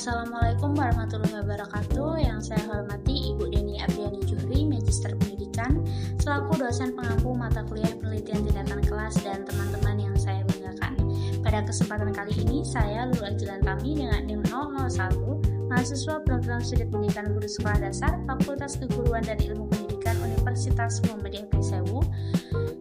Assalamualaikum warahmatullahi wabarakatuh. Yang saya hormati Ibu Deni Apriani Juhri, Magister Pendidikan, selaku dosen pengampu mata kuliah penelitian tindakan kelas dan teman-teman yang saya banggakan. Pada kesempatan kali ini, saya Lulu Ajilan Tami dengan NIM 001, mahasiswa program studi pendidikan guru sekolah dasar, Fakultas Keguruan dan Ilmu Pendidikan Universitas Muhammadiyah Prisewu.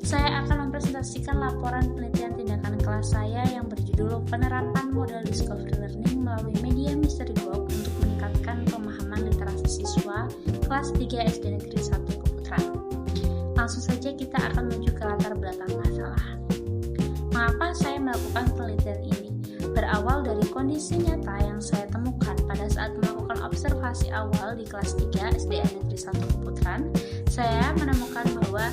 Saya akan mempresentasikan laporan penelitian tindakan kelas saya yang berjudul Penerapan Model Discovery Learning melalui Media Mystery Box untuk meningkatkan pemahaman literasi siswa kelas 3 SD Negeri 1 Keputaran. Langsung saja kita akan menuju ke latar belakang masalah. Mengapa saya melakukan penelitian ini? Berawal dari kondisi nyata yang saya temukan pada saat melakukan observasi awal di kelas 3 SDN Negeri 1 Keputaran, saya menemukan bahwa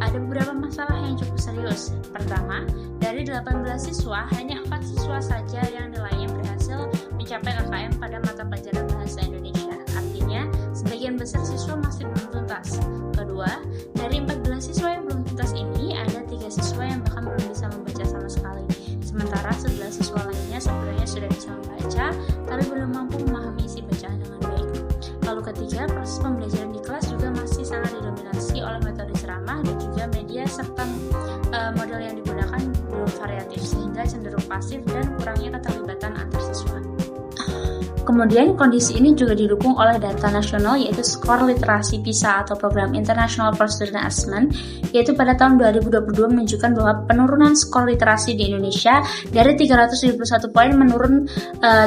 ada beberapa masalah yang cukup serius. Pertama, dari 18 siswa, hanya 4 siswa saja yang nilainya berhasil mencapai KKM pada mata pelajaran Bahasa Indonesia. Artinya, sebagian besar siswa masih belum tuntas. Kedua, dari 14 siswa yang belum tuntas ini, ada 3 siswa yang bahkan belum bisa membaca sama sekali. Sementara 11 siswa lainnya sebenarnya sudah bisa membaca, tapi belum mampu memahami isi bacaan dengan baik. Lalu ketiga, proses pembelajaran di kelas juga masih sangat didominasi oleh metode ceramah dan juga media serta model yang digunakan belum variatif sehingga cenderung pasif dan kurangnya keterlibatan antar siswa. Kemudian kondisi ini juga didukung oleh data nasional yaitu skor literasi PISA atau Program International for Student Assessment, yaitu pada tahun 2022 menunjukkan bahwa penurunan skor literasi di Indonesia dari 371 poin menurun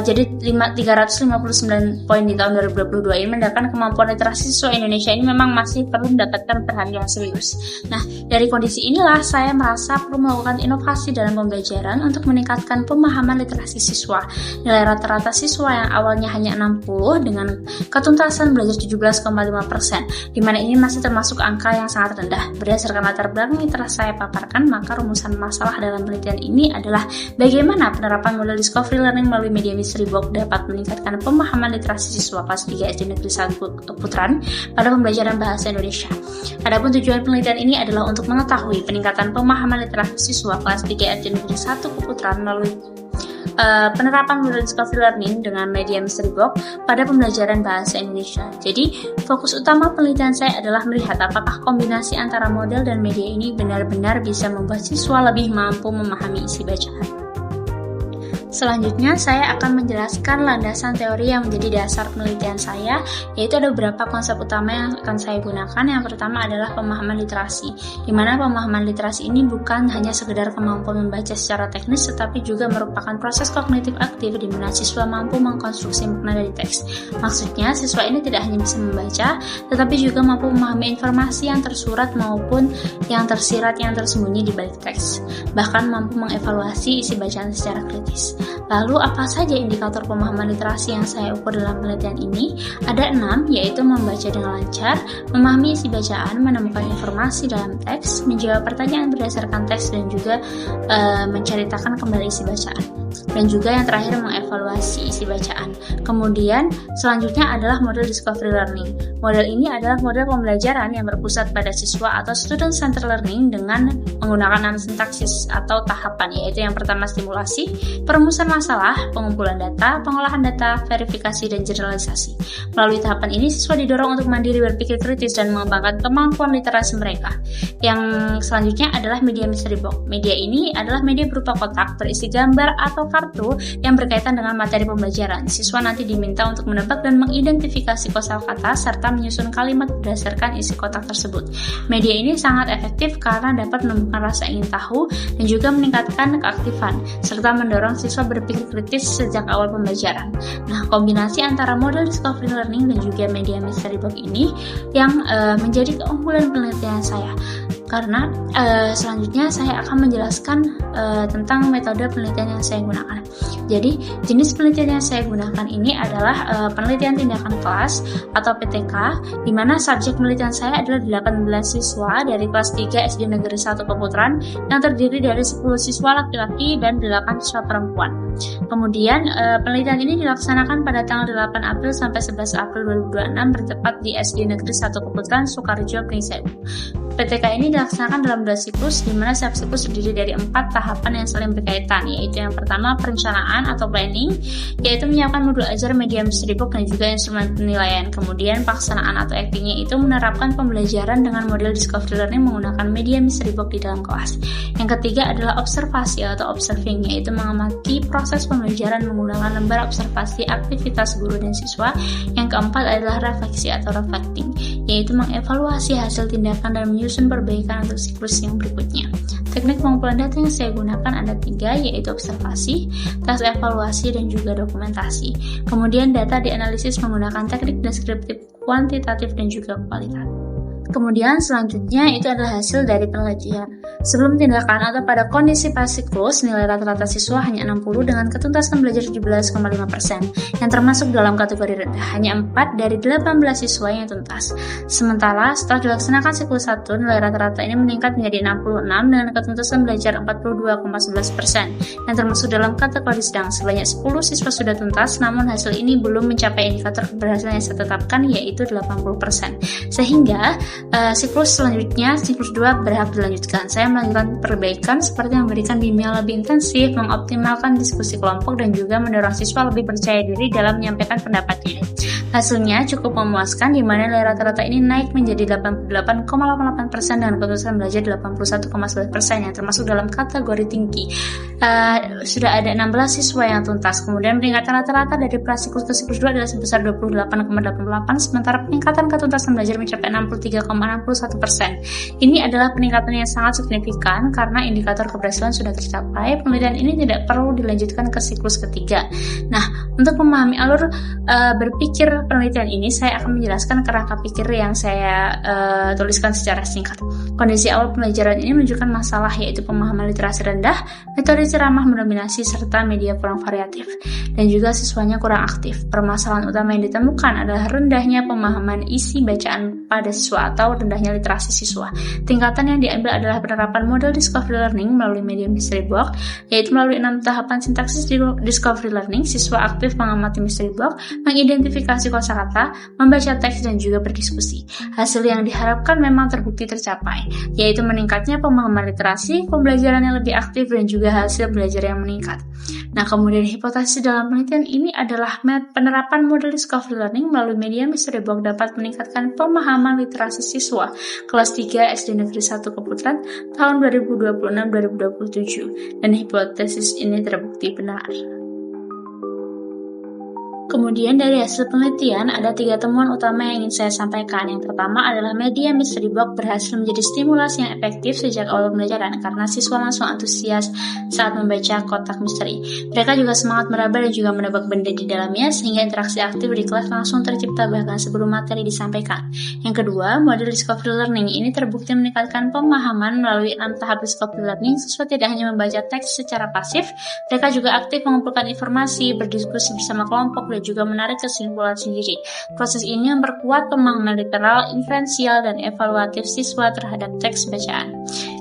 jadi 359 poin di tahun 2022. Ini menandakan kemampuan literasi siswa Indonesia ini memang masih perlu mendapatkan perhatian serius. Nah, dari kondisi inilah saya merasa perlu melakukan inovasi dalam pembelajaran untuk meningkatkan pemahaman literasi siswa. Nilai rata-rata siswa yang awalnya hanya 60 dengan ketuntasan belajar 17,5%, di mana ini masih termasuk angka yang sangat rendah. Berdasarkan latar belakang yang telah saya paparkan, maka rumusan masalah dalam penelitian ini adalah bagaimana penerapan model discovery learning melalui media mystery box dapat meningkatkan pemahaman literasi siswa kelas 3 SD Negeri 1 Keputaran pada pembelajaran Bahasa Indonesia. Adapun tujuan penelitian ini adalah untuk mengetahui peningkatan pemahaman literasi siswa kelas 3 SD Negeri 1 Keputaran melalui penerapan model discovery learning dengan media mystery box pada pembelajaran Bahasa Indonesia. Jadi, fokus utama penelitian saya adalah melihat apakah kombinasi antara model dan media ini benar-benar bisa membuat siswa lebih mampu memahami isi bacaan. Selanjutnya, saya akan menjelaskan landasan teori yang menjadi dasar penelitian saya, yaitu ada beberapa konsep utama yang akan saya gunakan. Yang pertama adalah pemahaman literasi, di mana pemahaman literasi ini bukan hanya sekedar kemampuan membaca secara teknis, tetapi juga merupakan proses kognitif aktif di mana siswa mampu mengkonstruksi makna dari teks. Maksudnya, siswa ini tidak hanya bisa membaca, tetapi juga mampu memahami informasi yang tersurat maupun yang tersirat yang tersembunyi di balik teks, bahkan mampu mengevaluasi isi bacaan secara kritis. Lalu apa saja indikator pemahaman literasi yang saya ukur dalam penelitian ini? Ada 6, yaitu membaca dengan lancar, memahami isi bacaan, menemukan informasi dalam teks, menjawab pertanyaan berdasarkan teks, dan juga menceritakan kembali isi bacaan. Dan juga yang terakhir mengevaluasi isi bacaan. Kemudian selanjutnya adalah model discovery learning. Model ini adalah model pembelajaran yang berpusat pada siswa atau student centered learning dengan menggunakan 6 sintaksis atau tahapan, yaitu yang pertama stimulasi, perumusan masalah, pengumpulan data, pengolahan data, verifikasi, dan generalisasi. Melalui tahapan ini siswa didorong untuk mandiri berpikir kritis dan mengembangkan kemampuan literasi mereka. Yang selanjutnya adalah media mystery box. Media ini adalah media berupa kotak berisi gambar atau kartu yang berkaitan dengan materi pembelajaran. Siswa nanti diminta untuk menebak dan mengidentifikasi kosakata serta menyusun kalimat berdasarkan isi kotak tersebut. Media ini sangat efektif karena dapat menumbuhkan rasa ingin tahu dan juga meningkatkan keaktifan serta mendorong siswa berpikir kritis sejak awal pembelajaran. Nah, kombinasi antara model discovery learning dan juga media mystery box ini yang menjadi keunggulan penelitian saya. Karena selanjutnya saya akan menjelaskan tentang metode penelitian yang saya gunakan. Jadi, jenis penelitian yang saya gunakan ini adalah penelitian tindakan kelas atau PTK, di mana subjek penelitian saya adalah 18 siswa dari kelas 3 SD Negeri 1 Keputaran yang terdiri dari 10 siswa laki-laki dan 8 siswa perempuan. Kemudian, penelitian ini dilaksanakan pada tanggal 8 April sampai 11 April 2026 bertepat di SD Negeri 1 Keputaran, Sukoharjo, Prisewu. PTK ini dilaksanakan dalam 2 siklus, di mana setiap siklus terdiri dari 4 tahapan yang saling berkaitan, yaitu yang pertama perencanaan atau planning, yaitu menyiapkan modul ajar media mystery box dan juga instrumen penilaian. Kemudian pelaksanaan atau actingnya itu menerapkan pembelajaran dengan model discovery learning menggunakan media mystery box di dalam kelas. Yang ketiga adalah observasi atau observing, yaitu mengamati proses pembelajaran menggunakan lembar observasi aktivitas guru dan siswa. Yang keempat adalah refleksi atau reflecting, yaitu mengevaluasi hasil tindakan dan menyusun perbaikan untuk siklus yang berikutnya. Teknik pengumpulan data yang saya gunakan ada 3, yaitu observasi, tes evaluasi, dan juga dokumentasi. Kemudian data dianalisis menggunakan teknik deskriptif, kuantitatif, dan juga kualitatif. Kemudian selanjutnya itu adalah hasil dari penelitian. Sebelum tindakan atau pada kondisi pas siklus, nilai rata-rata siswa hanya 60 dengan ketuntasan belajar 17,5%, yang termasuk dalam kategori rendah. Hanya 4 dari 18 siswa yang tuntas. Sementara setelah dilaksanakan siklus 1, nilai rata-rata ini meningkat menjadi 66 dengan ketuntasan belajar 42,11%, yang termasuk dalam kategori sedang. Sebanyak 10 siswa sudah tuntas, namun hasil ini belum mencapai indikator keberhasilan yang saya tetapkan, yaitu 80%. Sehingga siklus selanjutnya, siklus 2 berhak dilanjutkan. Saya melanjutkan perbaikan seperti memberikan bimbingan lebih intensif, mengoptimalkan diskusi kelompok, dan juga mendorong siswa lebih percaya diri dalam menyampaikan pendapatnya. Hasilnya cukup memuaskan, di mana nilai rata-rata ini naik menjadi 88,88% dengan ketuntasan belajar 81,9%, yang termasuk dalam kategori tinggi. Sudah ada 16 siswa yang tuntas. Kemudian peningkatan rata-rata dari prasiklus ke siklus 2 adalah sebesar 28,88%, sementara peningkatan ketuntasan belajar mencapai 63,61%. Ini adalah peningkatan yang sangat signifikan karena indikator keberhasilan sudah tercapai. Penelitian ini tidak perlu dilanjutkan ke siklus ketiga. Nah, untuk memahami alur berpikir penelitian ini, saya akan menjelaskan kerangka pikir yang saya tuliskan secara singkat. Kondisi awal pembelajaran ini menunjukkan masalah, yaitu pemahaman literasi rendah, metode ceramah mendominasi, serta media kurang variatif, dan juga siswanya kurang aktif. Permasalahan utama yang ditemukan adalah rendahnya pemahaman isi bacaan pada siswa atau rendahnya literasi siswa. Tingkatan yang diambil adalah penerapan model discovery learning melalui media mystery box, yaitu melalui 6 tahapan sintaksis discovery learning. Siswa aktif mengamati mystery box, mengidentifikasi kosakata, membaca teks, dan juga berdiskusi. Hasil yang diharapkan memang terbukti tercapai, yaitu meningkatnya pemahaman literasi, pembelajaran yang lebih aktif, dan juga hasil belajar yang meningkat. Nah, kemudian hipotesis dalam penelitian ini adalah penerapan model discovery learning melalui media mystery box dapat meningkatkan pemahaman literasi siswa kelas 3 SD Negeri 1 Keputran tahun 2026-2027, dan hipotesis ini terbukti benar. Kemudian dari hasil penelitian, ada 3 temuan utama yang ingin saya sampaikan. Yang pertama adalah media mystery box berhasil menjadi stimulasi yang efektif sejak awal pembelajaran karena siswa langsung antusias saat membaca kotak misteri. Mereka juga semangat meraba dan juga menebak benda di dalamnya, sehingga interaksi aktif di kelas langsung tercipta bahkan sebelum materi disampaikan. Yang kedua, model discovery learning ini terbukti meningkatkan pemahaman melalui 6 tahap discovery learning. Siswa tidak hanya membaca teks secara pasif, mereka juga aktif mengumpulkan informasi, berdiskusi bersama kelompok, dan juga menarik kesimpulan sendiri. Proses ini memperkuat pemahaman literal, inferensial, dan evaluatif siswa terhadap teks bacaan.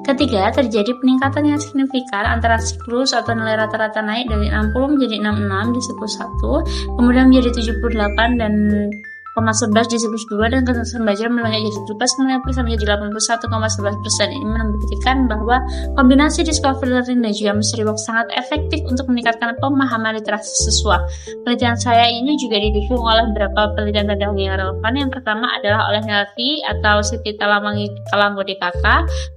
Ketiga, terjadi peningkatan yang signifikan antara siklus atau nilai rata-rata naik dari 60 menjadi 66 di siklus 1, kemudian menjadi 78 dan 11 di siklus 2, dan ketuntasan belajar melonjak jadi 17,5% menjadi 81,11%. Ini membuktikan bahwa kombinasi discovery learning dan juga mystery box sangat efektif untuk meningkatkan pemahaman literasi siswa. Penelitian saya ini juga didukung oleh beberapa penelitian tentang yang relevan. Yang pertama adalah oleh Nelvi atau Siti Talanggo DKK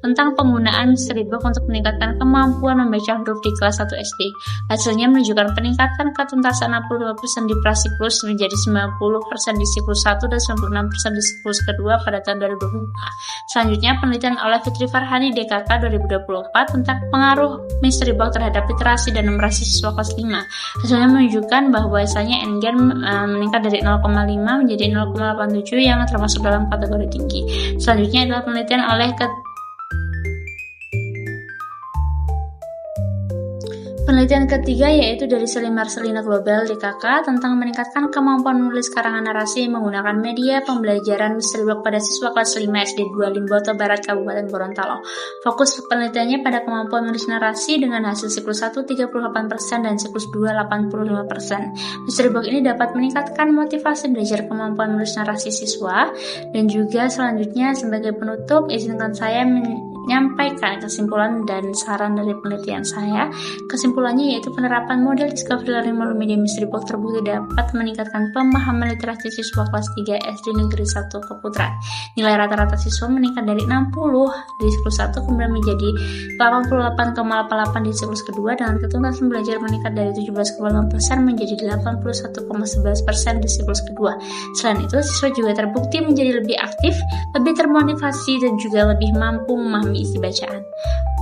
tentang penggunaan mystery box untuk meningkatkan kemampuan membaca huruf di kelas 1 SD. Hasilnya menunjukkan peningkatan ketuntasan 65% di prasiklus menjadi 90% di siklus 1 dan 96% di siklus kedua pada tahun 2024. Selanjutnya, penelitian oleh Fitri Farhani DKK 2024 tentang pengaruh mystery box terhadap literasi dan numerasi siswa kelas 5. Hasilnya menunjukkan bahwasanya N-GAN meningkat dari 0,5 menjadi 0,87 yang termasuk dalam kategori tinggi. Selanjutnya adalah penelitian oleh Penelitian ketiga yaitu dari Selimar Selina Global DKK tentang meningkatkan kemampuan menulis karangan narasi menggunakan media pembelajaran Mystery Box pada siswa kelas 5 SD 2 Limboto Barat Kabupaten Gorontalo. Fokus penelitiannya pada kemampuan menulis narasi dengan hasil siklus 1 38% dan siklus 2 85%. Mystery Box ini dapat meningkatkan motivasi belajar kemampuan menulis narasi siswa. Dan juga selanjutnya sebagai penutup izinkan saya menyampaikan kesimpulan dan saran dari penelitian saya. Kesimpulannya yaitu penerapan model discovery learning melalui media Mystery Box terbukti dapat meningkatkan pemahaman literasi siswa kelas 3 SD Negeri 1 Keputaran. Nilai rata-rata siswa meningkat dari 60 di siklus 1 kemudian menjadi 88,88 di siklus kedua, dengan ketuntasan belajar meningkat dari 17,5% menjadi 81,11% di siklus kedua. Selain itu, siswa juga terbukti menjadi lebih aktif, lebih termotivasi, dan juga lebih mampu memahami isi bacaan.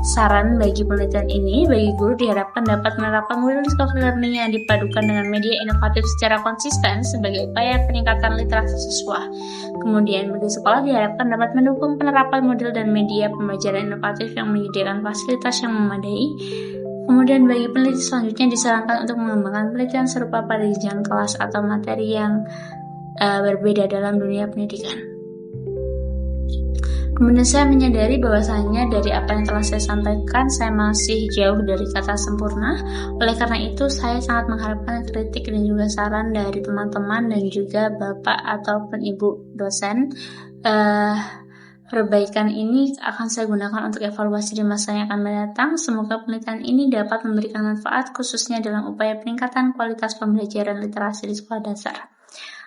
Saran bagi penelitian ini, bagi guru diharapkan dapat menerapkan model discovery learning yang dipadukan dengan media inovatif secara konsisten sebagai upaya peningkatan literasi siswa. Kemudian, bagi sekolah diharapkan dapat mendukung penerapan model dan media pembelajaran inovatif yang menyediakan fasilitas yang memadai. Kemudian, bagi peneliti selanjutnya disarankan untuk mengembangkan penelitian serupa pada jenjang kelas atau materi yang berbeda dalam dunia pendidikan. Kemudian saya menyadari bahwasanya dari apa yang telah saya sampaikan, saya masih jauh dari kata sempurna. Oleh karena itu, saya sangat mengharapkan kritik dan juga saran dari teman-teman dan juga Bapak ataupun Ibu dosen. Perbaikan ini akan saya gunakan untuk evaluasi di masa yang akan mendatang. Semoga penelitian ini dapat memberikan manfaat khususnya dalam upaya peningkatan kualitas pembelajaran literasi di sekolah dasar.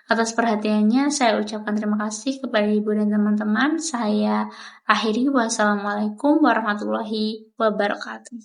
Atas perhatiannya, saya ucapkan terima kasih kepada Ibu dan teman-teman. Saya akhiri. Wassalamualaikum warahmatullahi wabarakatuh.